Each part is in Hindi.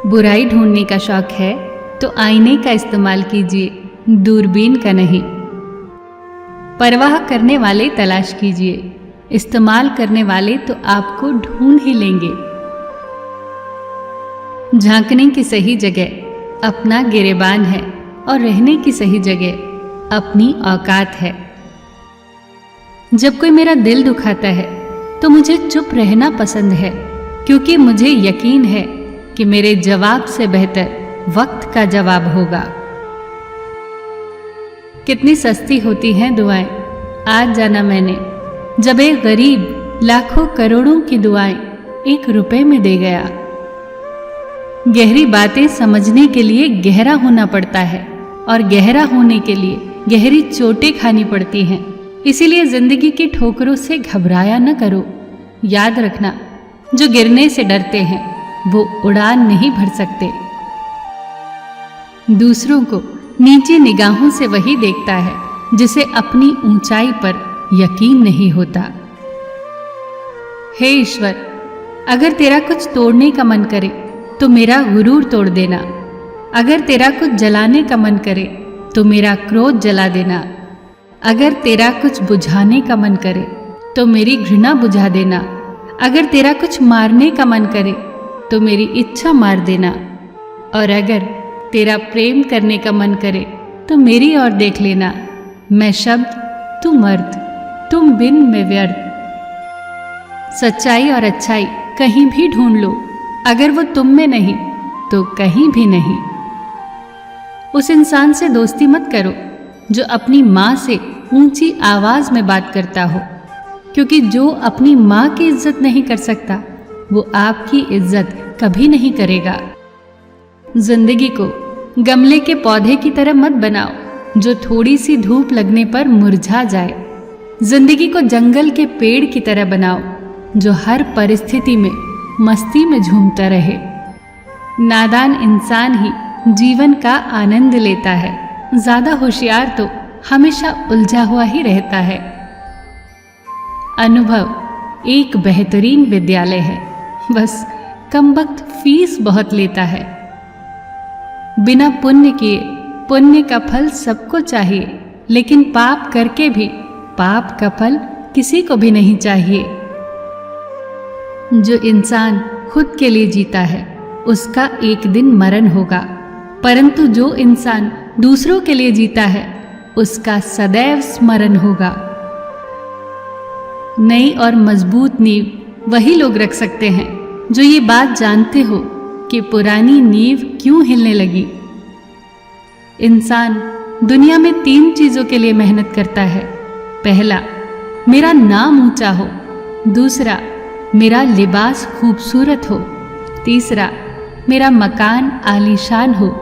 बुराई ढूंढने का शौक है तो आईने का इस्तेमाल कीजिए, दूरबीन का नहीं। परवाह करने वाले तलाश कीजिए, इस्तेमाल करने वाले तो आपको ढूंढ ही लेंगे। झांकने की सही जगह अपना गिरेबान है और रहने की सही जगह अपनी औकात है। जब कोई मेरा दिल दुखाता है तो मुझे चुप रहना पसंद है, क्योंकि मुझे यकीन है कि मेरे जवाब से बेहतर वक्त का जवाब होगा। कितनी सस्ती होती हैं दुआएं, आज जाना मैंने, जब एक गरीब लाखों करोड़ों की दुआएं 1 रुपए में दे गया। गहरी बातें समझने के लिए गहरा होना पड़ता है और गहरा होने के लिए गहरी चोटें खानी पड़ती हैं। इसीलिए जिंदगी की ठोकरों से घबराया न करो। याद रखना, जो गिरने से डरते हैं वो उड़ान नहीं भर सकते। दूसरों को नीची निगाहों से वही देखता है जिसे अपनी ऊंचाई पर यकीन नहीं होता। हे ईश्वर, अगर तेरा कुछ तोड़ने का मन करे तो मेरा गुरूर तोड़ देना। अगर तेरा कुछ जलाने का मन करे तो मेरा क्रोध जला देना। अगर तेरा कुछ बुझाने का मन करे तो मेरी घृणा बुझा देना। अगर तेरा कुछ मारने का मन करे तो मेरी इच्छा मार देना। और अगर तेरा प्रेम करने का मन करे तो मेरी ओर देख लेना। मैं शब्द, तू मर्द, तुम बिन में व्यर्थ। सच्चाई और अच्छाई कहीं भी ढूंढ लो, अगर वो तुम में नहीं तो कहीं भी नहीं। उस इंसान से दोस्ती मत करो जो अपनी माँ से ऊंची आवाज में बात करता हो, क्योंकि जो अपनी माँ की इज्जत नहीं कर सकता वो आपकी इज्जत कभी नहीं करेगा। जिंदगी को गमले के पौधे की तरह मत बनाओ जो थोड़ी सी धूप लगने पर मुरझा जाए। जिंदगी को जंगल के पेड़ की तरह बनाओ जो हर परिस्थिति में मस्ती में झूमता रहे। नादान इंसान ही जीवन का आनंद लेता है, ज्यादा होशियार तो हमेशा उलझा हुआ ही रहता है। अनुभव एक बेहतरीन विद्यालय है, बस कमबख्त फीस बहुत लेता है। बिना पुण्य किए पुण्य का फल सबको चाहिए, लेकिन पाप करके भी पाप का फल किसी को भी नहीं चाहिए। जो इंसान खुद के लिए जीता है उसका एक दिन मरण होगा, परंतु जो इंसान दूसरों के लिए जीता है उसका सदैव स्मरण होगा। नई और मजबूत नींव वही लोग रख सकते हैं जो ये बात जानते हो कि पुरानी नींव क्यों हिलने लगी। इंसान दुनिया में 3 चीजों के लिए मेहनत करता है। पहला, मेरा नाम ऊंचा हो। दूसरा, मेरा लिबास खूबसूरत हो। तीसरा, मेरा मकान आलीशान हो।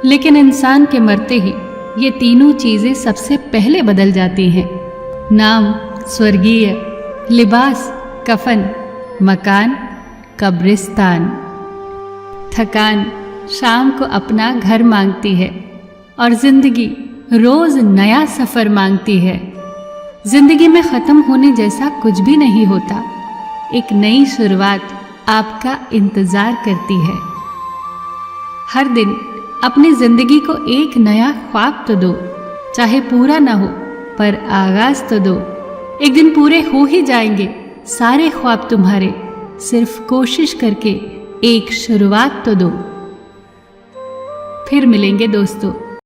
लेकिन इंसान के मरते ही ये तीनों चीजें सबसे पहले बदल जाती हैं। नाम स्वर्गीय, लिबास कफन, मकान कब्रिस्तान। थकान शाम को अपना घर मांगती है और जिंदगी रोज नया सफर मांगती है। जिंदगी में खत्म होने जैसा कुछ भी नहीं होता। एक नई शुरुआत आपका इंतजार करती है। हर दिन अपनी जिंदगी को एक नया ख्वाब तो दो, चाहे पूरा ना हो पर आगाज तो दो। एक दिन पूरे हो ही जाएंगे सारे ख्वाब तुम्हारे, सिर्फ कोशिश करके एक शुरुआत तो दो। फिर मिलेंगे दोस्तों